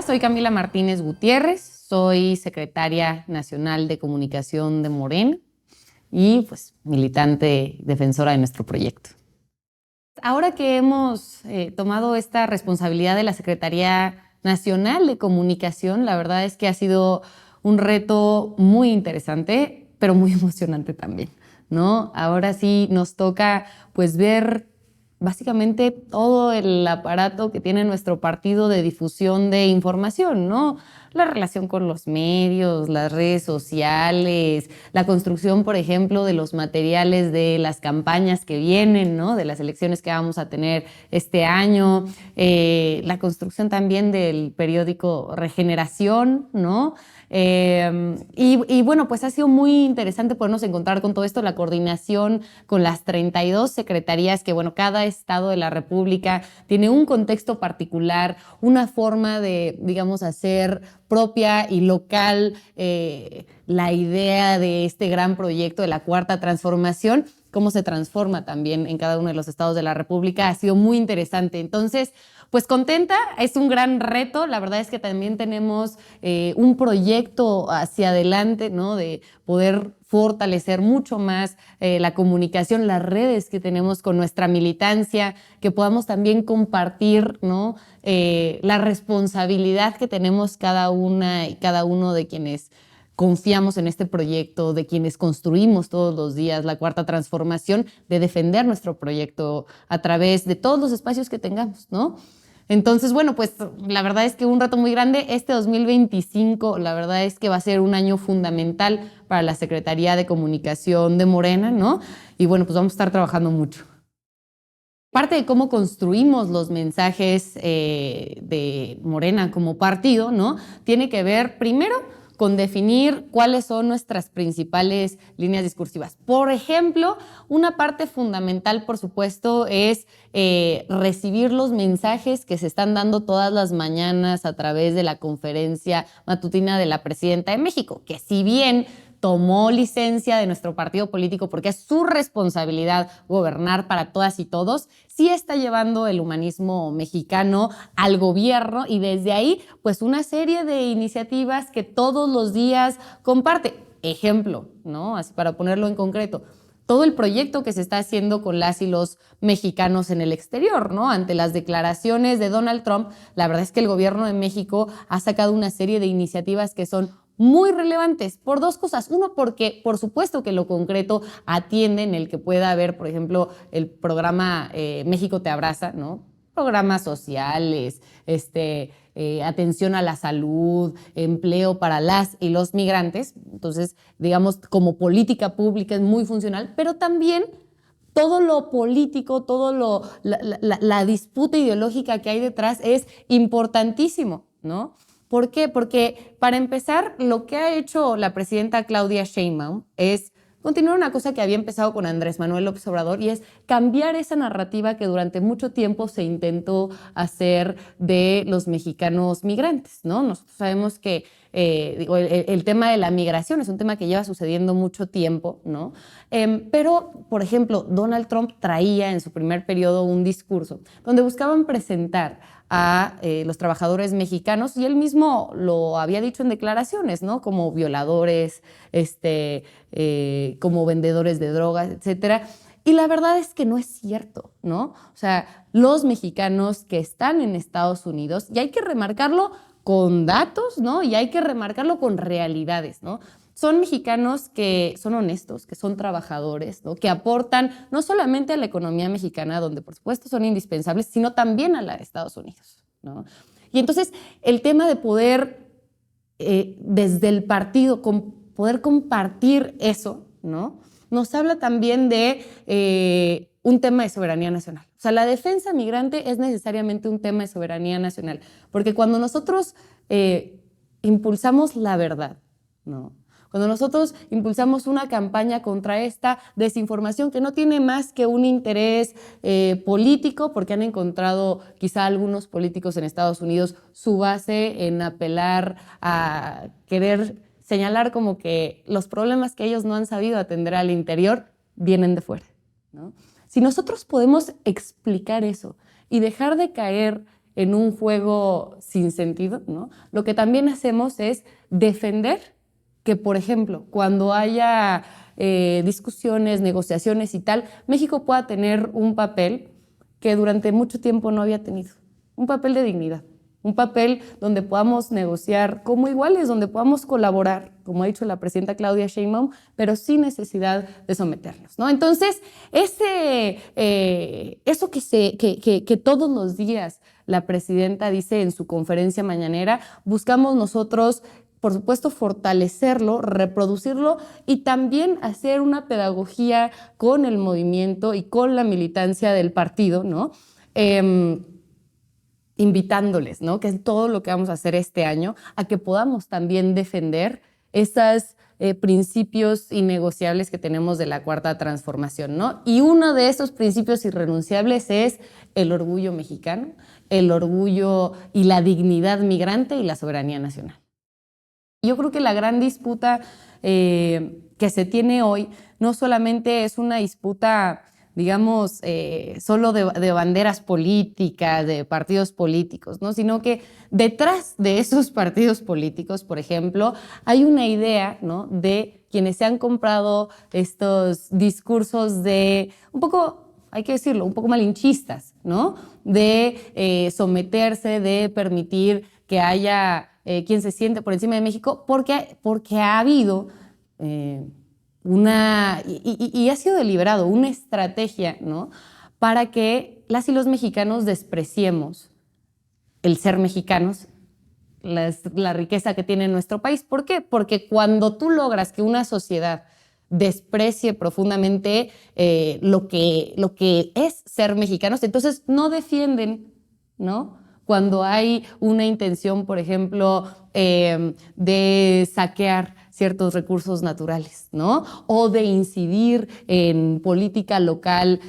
soy Camila Martínez Gutiérrez, soy secretaria nacional de comunicación de Morena y pues militante defensora de nuestro proyecto. Ahora que hemos tomado esta responsabilidad de la Secretaría Nacional de Comunicación, la verdad es que ha sido un reto muy interesante, pero muy emocionante también, ¿no? Ahora sí nos toca pues ver básicamente todo el aparato que tiene nuestro partido de difusión de información, ¿no? La relación con los medios, las redes sociales, la construcción, por ejemplo, de los materiales de las campañas que vienen, ¿no? De las elecciones que vamos a tener este año, la construcción también del periódico Regeneración, ¿no? Y bueno, pues ha sido muy interesante podernos encontrar con todo esto, la coordinación con las 32 secretarías que, bueno, cada estado de la República tiene un contexto particular, una forma de, digamos, hacer propia y local la idea de este gran proyecto de la Cuarta Transformación, cómo se transforma también en cada uno de los estados de la República, ha sido muy interesante. Entonces, pues contenta, es un gran reto. La verdad es que también tenemos un proyecto hacia adelante, ¿no? De poder fortalecer mucho más la comunicación, las redes que tenemos con nuestra militancia, que podamos también compartir, ¿no? La responsabilidad que tenemos cada una y cada uno de quienes confiamos en este proyecto, de quienes construimos todos los días la Cuarta Transformación, de defender nuestro proyecto a través de todos los espacios que tengamos, ¿no? Entonces, bueno, pues la verdad es que un reto muy grande. Este 2025, la verdad es que va a ser un año fundamental para la Secretaría de Comunicación de Morena, ¿no? Y bueno, pues vamos a estar trabajando mucho. Parte de cómo construimos los mensajes de Morena como partido, ¿no? Tiene que ver primero con definir cuáles son nuestras principales líneas discursivas. Por ejemplo, una parte fundamental, por supuesto, es recibir los mensajes que se están dando todas las mañanas a través de la conferencia matutina de la Presidenta de México, que si bien tomó licencia de nuestro partido político porque es su responsabilidad gobernar para todas y todos, sí está llevando el humanismo mexicano al gobierno y desde ahí, pues una serie de iniciativas que todos los días comparte. Ejemplo, ¿no? Así para ponerlo en concreto, todo el proyecto que se está haciendo con las y los mexicanos en el exterior, ¿no? Ante las declaraciones de Donald Trump, la verdad es que el gobierno de México ha sacado una serie de iniciativas que son muy relevantes por dos cosas. Uno, porque por supuesto que lo concreto atiende en el que pueda haber, por ejemplo, el programa México te abraza, ¿no? Programas sociales, atención a la salud, empleo para las y los migrantes. Entonces, digamos, como política pública es muy funcional, pero también todo lo político, la disputa ideológica que hay detrás es importantísimo, ¿no? ¿Por qué? Porque, para empezar, lo que ha hecho la presidenta Claudia Sheinbaum es continuar una cosa que había empezado con Andrés Manuel López Obrador, y es cambiar esa narrativa que durante mucho tiempo se intentó hacer de los mexicanos migrantes, ¿no? Nosotros sabemos que el tema de la migración es un tema que lleva sucediendo mucho tiempo, ¿no? Pero, por ejemplo, Donald Trump traía en su primer periodo un discurso donde buscaban presentar a los trabajadores mexicanos, y él mismo lo había dicho en declaraciones, ¿no? Como violadores, como vendedores de drogas, etcétera. Y la verdad es que no es cierto, ¿no? O sea, los mexicanos que están en Estados Unidos, y hay que remarcarlo con datos, ¿no? Y hay que remarcarlo con realidades, ¿no? Son mexicanos que son honestos, que son trabajadores, ¿no? Que aportan no solamente a la economía mexicana, donde por supuesto son indispensables, sino también a la de Estados Unidos, ¿no? Y entonces el tema de poder, desde el partido, poder compartir eso, ¿no? Nos habla también de un tema de soberanía nacional. O sea, la defensa migrante es necesariamente un tema de soberanía nacional, porque cuando nosotros impulsamos la verdad, ¿no? Cuando nosotros impulsamos una campaña contra esta desinformación que no tiene más que un interés político, porque han encontrado quizá algunos políticos en Estados Unidos su base en apelar a querer señalar como que los problemas que ellos no han sabido atender al interior vienen de fuera, ¿no? Si nosotros podemos explicar eso y dejar de caer en un juego sin sentido, ¿no? Lo que también hacemos es defender que, por ejemplo, cuando haya discusiones, negociaciones y tal, México pueda tener un papel que durante mucho tiempo no había tenido, un papel de dignidad, un papel donde podamos negociar como iguales, donde podamos colaborar, como ha dicho la presidenta Claudia Sheinbaum, pero sin necesidad de someternos, ¿no? Entonces, eso que todos los días la presidenta dice en su conferencia mañanera, buscamos nosotros, por supuesto, fortalecerlo, reproducirlo y también hacer una pedagogía con el movimiento y con la militancia del partido, ¿no? Invitándoles, ¿no? Que es todo lo que vamos a hacer este año, a que podamos también defender esos principios innegociables que tenemos de la Cuarta Transformación, ¿no? Y uno de esos principios irrenunciables es el orgullo mexicano, el orgullo y la dignidad migrante y la soberanía nacional. Yo creo que la gran disputa que se tiene hoy no solamente es una disputa, digamos, solo de banderas políticas, de partidos políticos, ¿no? Sino que detrás de esos partidos políticos, por ejemplo, hay una idea, ¿no? De quienes se han comprado estos discursos de un poco, hay que decirlo, un poco malinchistas, ¿no? De someterse, de permitir que haya quien se siente por encima de México, porque ha habido y ha sido deliberado, una estrategia, ¿no? Para que las y los mexicanos despreciemos el ser mexicanos, la riqueza que tiene nuestro país. ¿Por qué? Porque cuando tú logras que una sociedad desprecie profundamente lo que es ser mexicanos, entonces no defienden, ¿no? Cuando hay una intención, por ejemplo, de saquear ciertos recursos naturales, ¿no? O de incidir en política local,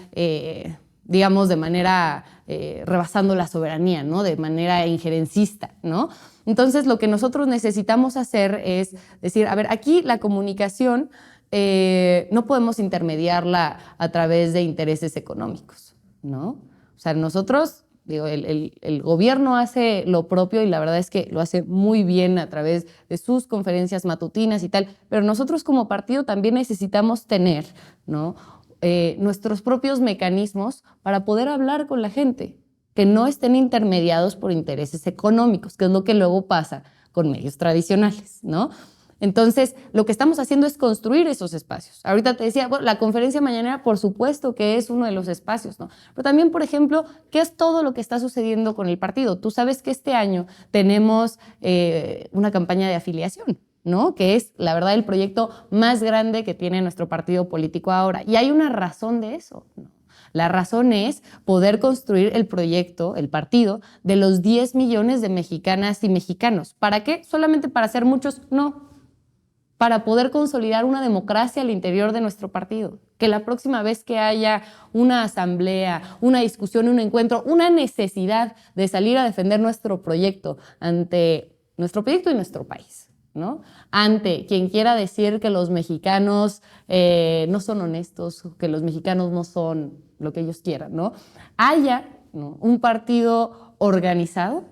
digamos, de manera rebasando la soberanía, ¿no? De manera injerencista, ¿no? Entonces, lo que nosotros necesitamos hacer es decir, a ver, aquí la comunicación no podemos intermediarla a través de intereses económicos, ¿no? O sea, nosotros, digo, el gobierno hace lo propio y la verdad es que lo hace muy bien a través de sus conferencias matutinas y tal, pero nosotros como partido también necesitamos tener, ¿no? Nuestros propios mecanismos para poder hablar con la gente, que no estén intermediados por intereses económicos, que es lo que luego pasa con medios tradicionales, ¿no? Entonces, lo que estamos haciendo es construir esos espacios. Ahorita te decía, bueno, la conferencia mañanera, por supuesto que es uno de los espacios, ¿no? Pero también, por ejemplo, ¿qué es todo lo que está sucediendo con el partido? Tú sabes que este año tenemos una campaña de afiliación, ¿no? Que es, la verdad, el proyecto más grande que tiene nuestro partido político ahora. Y hay una razón de eso, ¿no? La razón es poder construir el proyecto, el partido, de los 10 millones de mexicanas y mexicanos. ¿Para qué? ¿Solamente para ser muchos? No. Para poder consolidar una democracia al interior de nuestro partido. Que la próxima vez que haya una asamblea, una discusión, un encuentro, una necesidad de salir a defender nuestro proyecto ante nuestro proyecto y nuestro país, ¿no? Ante quien quiera decir que los mexicanos no son honestos, que los mexicanos no son lo que ellos quieran, ¿no? Haya, ¿no?, un partido organizado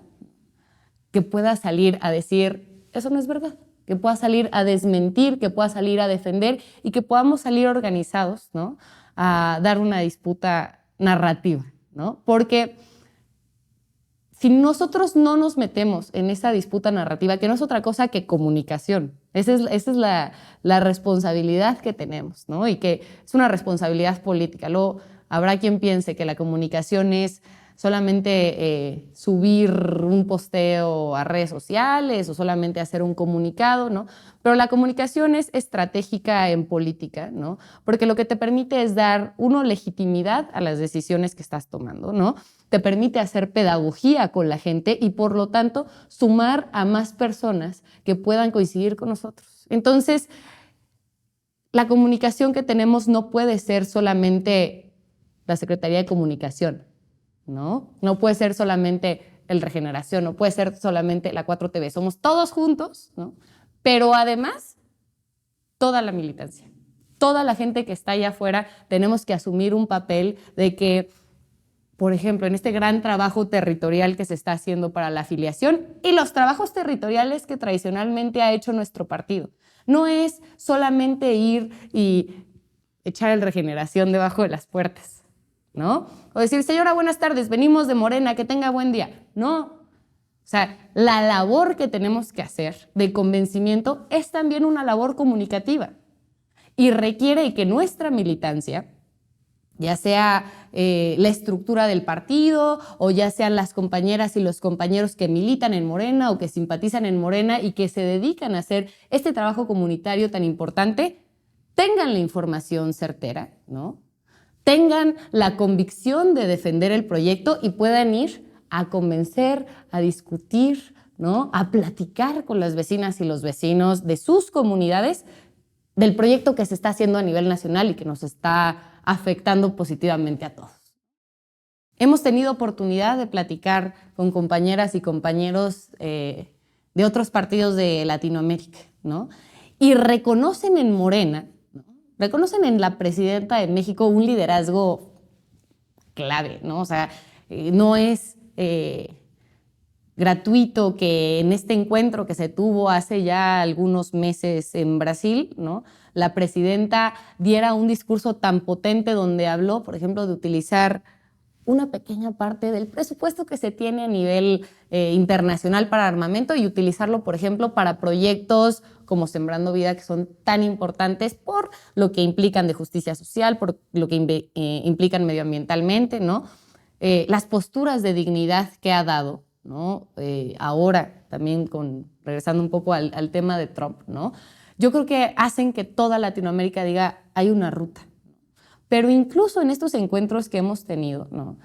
que pueda salir a decir, eso no es verdad, que pueda salir a desmentir, que pueda salir a defender y que podamos salir organizados, ¿no?, a dar una disputa narrativa, ¿no? Porque si nosotros no nos metemos en esa disputa narrativa, que no es otra cosa que comunicación, esa es la responsabilidad que tenemos, ¿no? Y que es una responsabilidad política. Luego habrá quien piense que la comunicación es solamente subir un posteo a redes sociales o solamente hacer un comunicado, ¿no? Pero la comunicación es estratégica en política, ¿no? Porque lo que te permite es dar, uno, legitimidad a las decisiones que estás tomando, ¿no? Te permite hacer pedagogía con la gente y, por lo tanto, sumar a más personas que puedan coincidir con nosotros. Entonces, la comunicación que tenemos no puede ser solamente la Secretaría de Comunicación, ¿no? No puede ser solamente el Regeneración, no puede ser solamente la 4TV. Somos todos juntos, ¿no? Pero además, toda la militancia, toda la gente que está allá afuera, tenemos que asumir un papel de que por ejemplo, en este gran trabajo territorial que se está haciendo para la afiliación y los trabajos territoriales que tradicionalmente ha hecho nuestro partido. No es solamente ir y echar el Regeneración debajo de las puertas, ¿no? O decir, señora, buenas tardes, venimos de Morena, que tenga buen día. No. O sea, la labor que tenemos que hacer de convencimiento es también una labor comunicativa y requiere que nuestra militancia, ya sea la estructura del partido o ya sean las compañeras y los compañeros que militan en Morena o que simpatizan en Morena y que se dedican a hacer este trabajo comunitario tan importante, tengan la información certera, ¿no? Tengan la convicción de defender el proyecto y puedan ir a convencer, a discutir, ¿no? A platicar con las vecinas y los vecinos de sus comunidades del proyecto que se está haciendo a nivel nacional y que nos está afectando positivamente a todos. Hemos tenido oportunidad de platicar con compañeras y compañeros de otros partidos de Latinoamérica, ¿no? Y reconocen en Morena, ¿no? Reconocen en la presidenta de México un liderazgo clave, ¿no? O sea, no es gratuito que en este encuentro que se tuvo hace ya algunos meses en Brasil, ¿no? La presidenta diera un discurso tan potente donde habló, por ejemplo, de utilizar una pequeña parte del presupuesto que se tiene a nivel internacional para armamento y utilizarlo, por ejemplo, para proyectos como Sembrando Vida, que son tan importantes por lo que implican de justicia social, por lo que implican medioambientalmente, ¿no? Las posturas de dignidad que ha dado, ¿no? Ahora también regresando un poco al tema de Trump, ¿no? Yo creo que hacen que toda Latinoamérica diga, hay una ruta. Pero incluso en estos encuentros que hemos tenido, ¿no?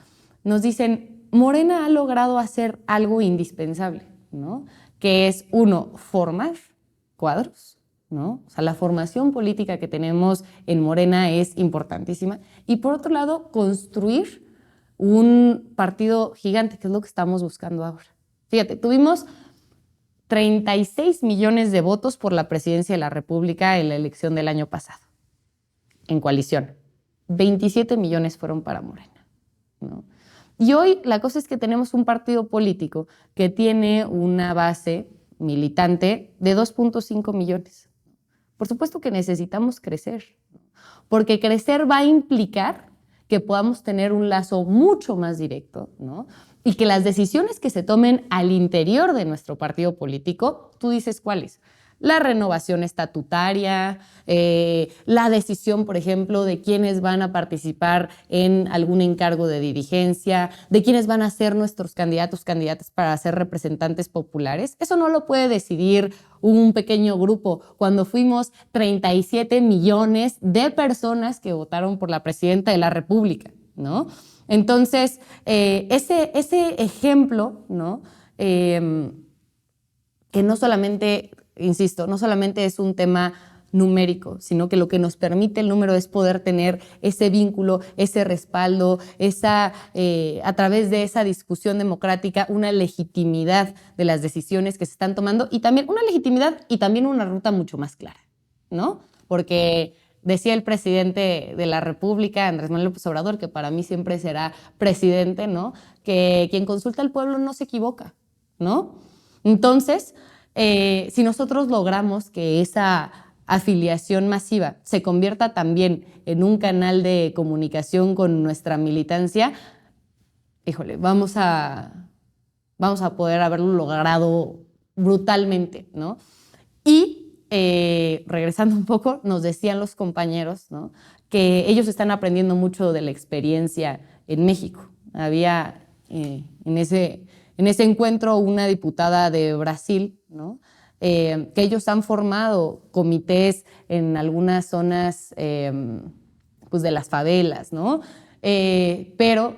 Nos dicen, Morena ha logrado hacer algo indispensable, ¿no? Que es, uno, formar cuadros, ¿no? O sea, la formación política que tenemos en Morena es importantísima. Y por otro lado, construir un partido gigante, que es lo que estamos buscando ahora. Fíjate, tuvimos 36 millones de votos por la presidencia de la República en la elección del año pasado, en coalición. 27 millones fueron para Morena, ¿no? Y hoy la cosa es que tenemos un partido político que tiene una base militante de 2.5 millones. Por supuesto que necesitamos crecer, porque crecer va a implicar que podamos tener un lazo mucho más directo, ¿no? Y que las decisiones que se tomen al interior de nuestro partido político, tú dices cuáles. La renovación estatutaria, la decisión, por ejemplo, de quiénes van a participar en algún encargo de dirigencia, de quiénes van a ser nuestros candidatas para ser representantes populares. Eso no lo puede decidir un pequeño grupo. Cuando fuimos 37 millones de personas que votaron por la presidenta de la República, ¿no? Entonces, ese ejemplo, ¿no? Que no solamente, insisto, no solamente es un tema numérico, sino que lo que nos permite el número es poder tener ese vínculo, ese respaldo, a través de esa discusión democrática, una legitimidad de las decisiones que se están tomando y también una legitimidad y también una ruta mucho más clara, ¿no? Porque decía el presidente de la República, Andrés Manuel López Obrador, que para mí siempre será presidente, ¿no? Que quien consulta al pueblo no se equivoca, ¿no? Entonces, si nosotros logramos que esa afiliación masiva se convierta también en un canal de comunicación con nuestra militancia, híjole, vamos a poder haberlo logrado brutalmente, ¿no? Y regresando un poco, nos decían los compañeros, ¿no? Que ellos están aprendiendo mucho de la experiencia en México. Había en ese encuentro una diputada de Brasil, ¿no? Que ellos han formado comités en algunas zonas pues de las favelas, ¿no? Pero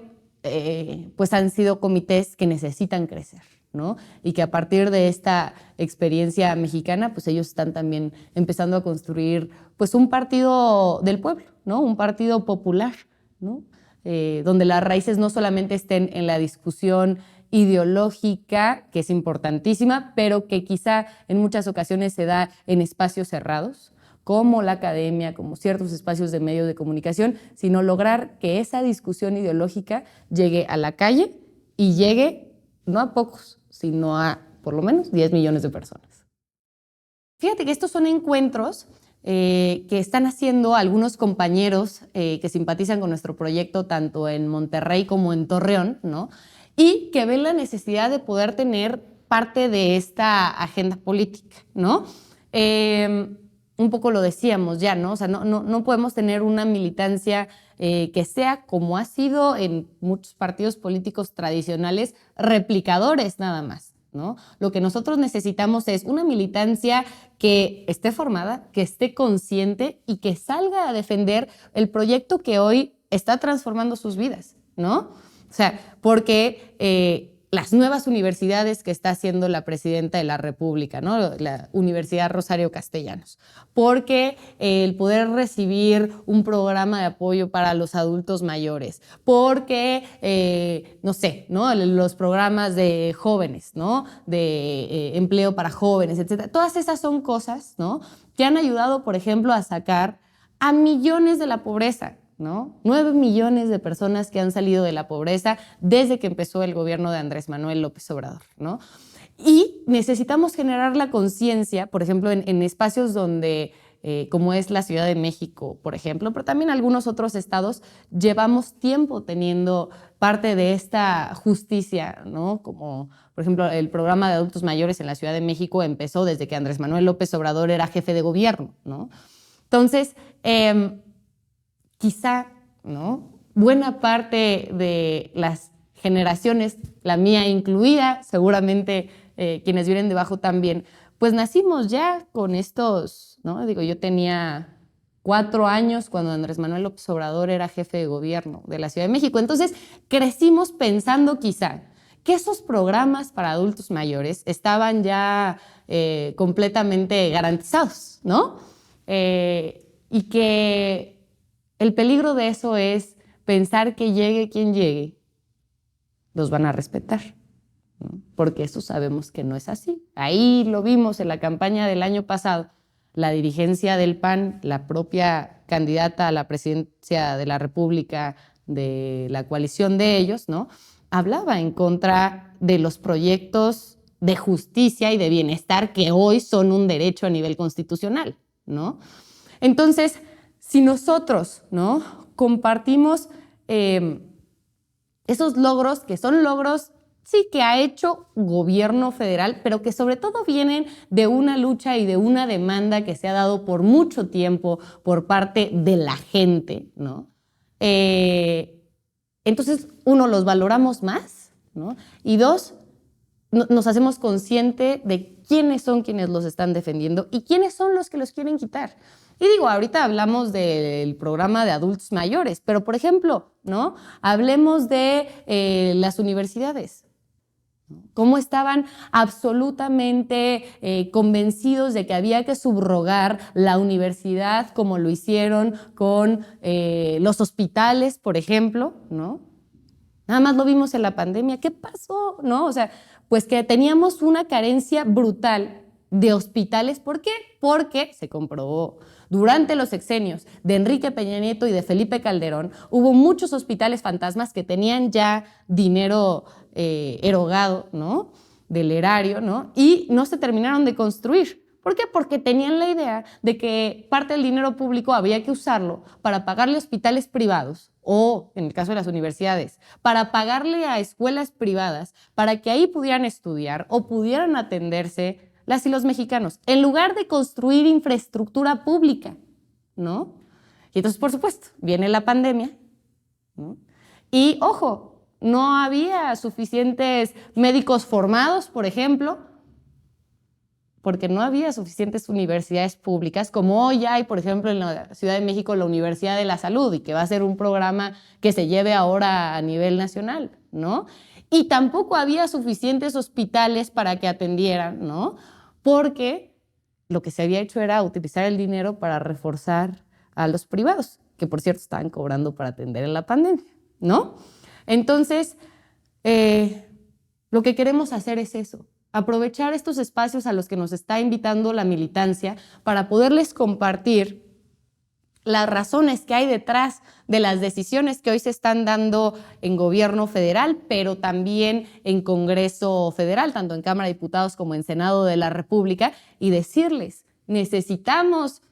pues han sido comités que necesitan crecer, ¿no? Y que a partir de esta experiencia mexicana, pues ellos están también empezando a construir pues un partido del pueblo, ¿no? Un partido popular, ¿no? Donde las raíces no solamente estén en la discusión ideológica, que es importantísima, pero que quizá en muchas ocasiones se da en espacios cerrados, como la academia, como ciertos espacios de medios de comunicación, sino lograr que esa discusión ideológica llegue a la calle y llegue no a pocos, sino a por lo menos 10 millones de personas. Fíjate que estos son encuentros que están haciendo algunos compañeros que simpatizan con nuestro proyecto tanto en Monterrey como en Torreón, ¿no? Y que ven la necesidad de poder tener parte de esta agenda política, ¿no? Un poco lo decíamos ya, ¿no? O sea, no podemos tener una militancia que sea, como ha sido en muchos partidos políticos tradicionales, replicadores nada más, ¿no? Lo que nosotros necesitamos es una militancia que esté formada, que esté consciente y que salga a defender el proyecto que hoy está transformando sus vidas, ¿no? O sea, porque las nuevas universidades que está haciendo la presidenta de la República, ¿no? La Universidad Rosario Castellanos, porque el poder recibir un programa de apoyo para los adultos mayores, porque, no sé, ¿no? Los programas de jóvenes, ¿no? De empleo para jóvenes, etcétera. Todas esas son cosas, ¿no? Que han ayudado, por ejemplo, a sacar a millones de la pobreza, ¿no? 9 millones de personas que han salido de la pobreza desde que empezó el gobierno de Andrés Manuel López Obrador, ¿no? Y necesitamos generar la conciencia, por ejemplo, en espacios donde, como es la Ciudad de México, por ejemplo, pero también algunos otros estados, llevamos tiempo teniendo parte de esta justicia, ¿no? Como, por ejemplo, el programa de adultos mayores en la Ciudad de México empezó desde que Andrés Manuel López Obrador era jefe de gobierno, ¿no? Entonces, quizá, ¿no? Buena parte de las generaciones, la mía incluida, seguramente quienes vienen debajo también, pues nacimos ya con estos, ¿no? Digo, yo tenía 4 años cuando Andrés Manuel López Obrador era jefe de gobierno de la Ciudad de México. Entonces, crecimos pensando quizá que esos programas para adultos mayores estaban ya completamente garantizados, ¿no? Y que el peligro de eso es pensar que llegue quien llegue, los van a respetar, ¿no? Porque eso sabemos que no es así. Ahí lo vimos en la campaña del año pasado. La dirigencia del PAN, la propia candidata a la presidencia de la República de la coalición de ellos, ¿no? Hablaba en contra de los proyectos de justicia y de bienestar que hoy son un derecho a nivel constitucional, ¿no? Entonces, si nosotros, ¿no? compartimos esos logros, que son logros, sí, que ha hecho gobierno federal, pero que sobre todo vienen de una lucha y de una demanda que se ha dado por mucho tiempo por parte de la gente, ¿no? Entonces, uno, los valoramos más, ¿no? Y dos, nos hacemos consciente de quiénes son quienes los están defendiendo y quiénes son los que los quieren quitar. Y digo, ahorita hablamos del programa de adultos mayores, pero por ejemplo, ¿no? Hablemos de las universidades. Cómo estaban absolutamente convencidos de que había que subrogar la universidad, como lo hicieron con los hospitales, por ejemplo, ¿no? Nada más lo vimos en la pandemia. ¿Qué pasó? ¿No? O sea, pues que teníamos una carencia brutal de hospitales. ¿Por qué? Porque se comprobó durante los sexenios de Enrique Peña Nieto y de Felipe Calderón, hubo muchos hospitales fantasmas que tenían ya dinero erogado, ¿no? Del erario, ¿no? Y no se terminaron de construir. ¿Por qué? Porque tenían la idea de que parte del dinero público había que usarlo para pagarle hospitales privados o, en el caso de las universidades, para pagarle a escuelas privadas para que ahí pudieran estudiar o pudieran atenderse las y los mexicanos, en lugar de construir infraestructura pública, ¿no? Y entonces, por supuesto, viene la pandemia, ¿no? Y, ojo, no había suficientes médicos formados, por ejemplo, porque no había suficientes universidades públicas, como hoy hay, por ejemplo, en la Ciudad de México, la Universidad de la Salud, y que va a ser un programa que se lleve ahora a nivel nacional, ¿no? Y tampoco había suficientes hospitales para que atendieran, ¿no? Porque lo que se había hecho era utilizar el dinero para reforzar a los privados, que por cierto estaban cobrando para atender en la pandemia, ¿no? Entonces, lo que queremos hacer es eso, aprovechar estos espacios a los que nos está invitando la militancia para poderles compartir las razones que hay detrás de las decisiones que hoy se están dando en gobierno federal, pero también en Congreso Federal, tanto en Cámara de Diputados como en Senado de la República, y decirles, necesitamos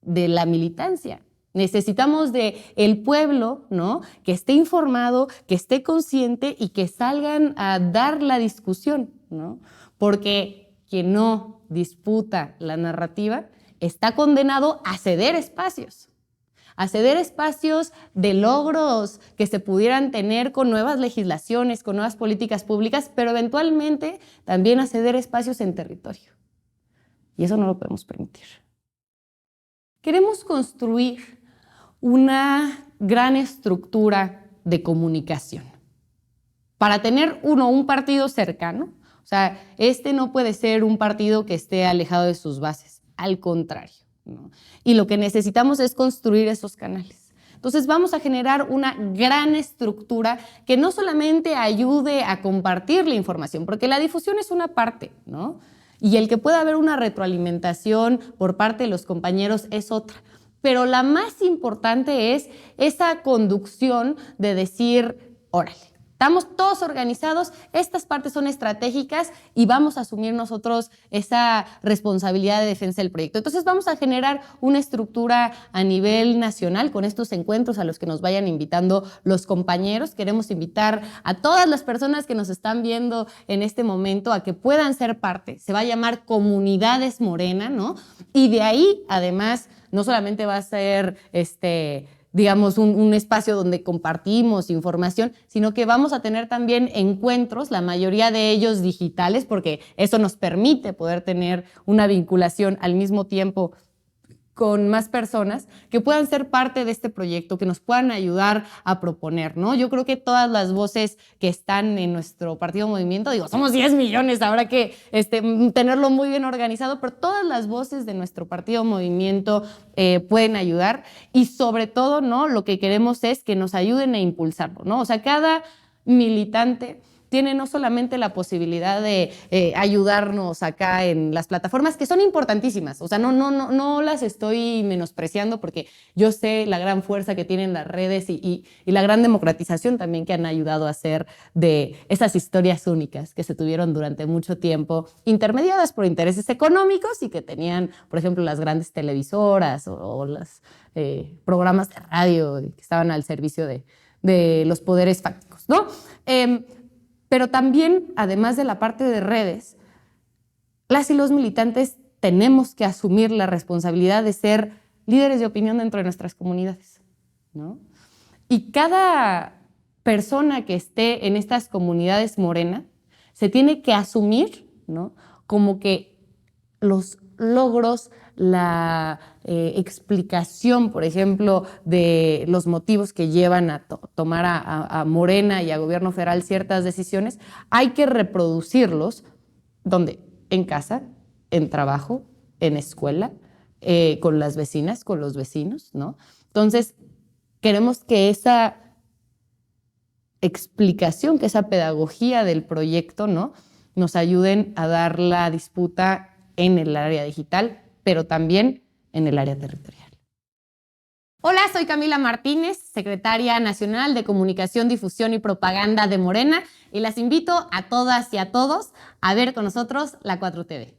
de la militancia, necesitamos del pueblo, ¿no?, que esté informado, que esté consciente y que salgan a dar la discusión, ¿no? Porque quien no disputa la narrativa está condenado a ceder espacios de logros que se pudieran tener con nuevas legislaciones, con nuevas políticas públicas, pero eventualmente también a ceder espacios en territorio. Y eso no lo podemos permitir. Queremos construir una gran estructura de comunicación para tener un partido cercano. O sea, no puede ser un partido que esté alejado de sus bases. Al contrario, ¿no? Y lo que necesitamos es construir esos canales. Entonces vamos a generar una gran estructura que no solamente ayude a compartir la información, porque la difusión es una parte, ¿no? Y el que pueda haber una retroalimentación por parte de los compañeros es otra. Pero la más importante es esa conducción de decir, órale, estamos todos organizados, estas partes son estratégicas y vamos a asumir nosotros esa responsabilidad de defensa del proyecto. Entonces vamos a generar una estructura a nivel nacional con estos encuentros a los que nos vayan invitando los compañeros. Queremos invitar a todas las personas que nos están viendo en este momento a que puedan ser parte. Se va a llamar Comunidades Morena, ¿no? Y de ahí, además, no solamente va a ser digamos, un espacio donde compartimos información, sino que vamos a tener también encuentros, la mayoría de ellos digitales, porque eso nos permite poder tener una vinculación al mismo tiempo con más personas que puedan ser parte de este proyecto, que nos puedan ayudar a proponer, ¿no? Yo creo que todas las voces que están en nuestro partido Movimiento, digo, somos 10 millones, habrá que tenerlo muy bien organizado, pero todas las voces de nuestro partido Movimiento pueden ayudar y sobre todo, ¿no?, lo que queremos es que nos ayuden a impulsarlo, ¿no? O sea, cada militante tiene no solamente la posibilidad de ayudarnos acá en las plataformas, que son importantísimas, o sea, no las estoy menospreciando porque yo sé la gran fuerza que tienen las redes y la gran democratización también que han ayudado a hacer de esas historias únicas que se tuvieron durante mucho tiempo, intermediadas por intereses económicos y que tenían, por ejemplo, las grandes televisoras o los programas de radio que estaban al servicio de los poderes fácticos, ¿no? Pero también, además de la parte de redes, las y los militantes tenemos que asumir la responsabilidad de ser líderes de opinión dentro de nuestras comunidades, ¿no? Y cada persona que esté en estas comunidades Morena se tiene que asumir, ¿no?, como que los logros, la explicación, por ejemplo, de los motivos que llevan a tomar a Morena y a gobierno federal ciertas decisiones, hay que reproducirlos, ¿dónde? En casa, en trabajo, en escuela, con las vecinas, con los vecinos, ¿no? Entonces, queremos que esa explicación, que esa pedagogía del proyecto, ¿no?, nos ayuden a dar la disputa en el área digital, pero también en el área territorial. Hola, soy Camila Martínez, secretaria nacional de Comunicación, Difusión y Propaganda de Morena, y las invito a todas y a todos a ver con nosotros la 4TV.